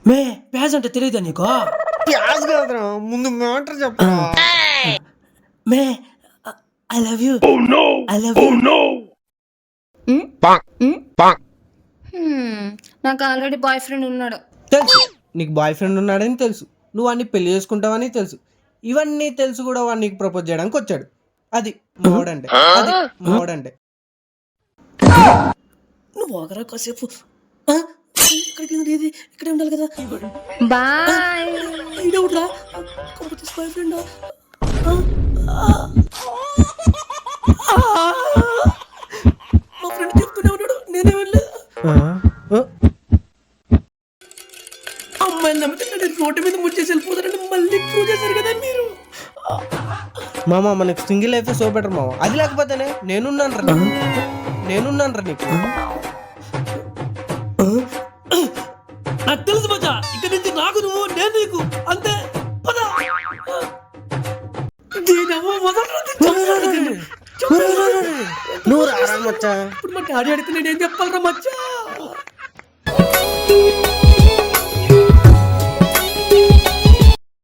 మే ప్యాజ్ అంటే తెలియదా నీకు? ప్యాజ్ కాదురా, ముందు మ్యాటర్ చెప్పరా. May I love you. I love you. నాకు ఆల్రెడీ బాయ్ ఫ్రెండ్ ఉన్నాడు. తెలుసు నీకు బాయ్ ఫ్రెండ్ ఉన్నాడని తెలుసు, నువ్వు వాడిని పెళ్లి చేసుకుంటావని తెలుసు. ఇవన్నీ తెలుసు కూడా వాడు నీకు ప్రపోజ్ చేయడానికి వచ్చాడు. అది మోడంటే, అది మోడంటే. నువ్వు ఆగరా కాసేపు. ఇక్కడికి ఇది ఇక్కడే ఉండాలి కదా. బాయ్. ఇడవుట్రా కాకపోతే బాయ్ ఫ్రెండ్. మా ఫ్రెండ్ చెప్తూనే ఉన్నాడు, నేనే వెళ్ళలేదు. అమ్మాయిని నమ్మితే రోడ్డు మీద ముచ్చేసి వెళ్ళిపోతారని మళ్ళీ ప్రూవ్ చేశారు కదా మీరు. మామ మనకి సింగిల్ లైఫ్ సో బెటర్ మామ. అది లేకపోతేనే నేనున్నాను రా నీకు. నాకు తెలుసు మచ్చా, ఇక్కడ నుంచి నాకు నువ్వు, నేను నీకు, అంతే. పద. నువ్వు రారా మచ్చా. ఇప్పుడు మా డాడీ అడిగితే నేనేం చెప్పాలరా మచ్చా?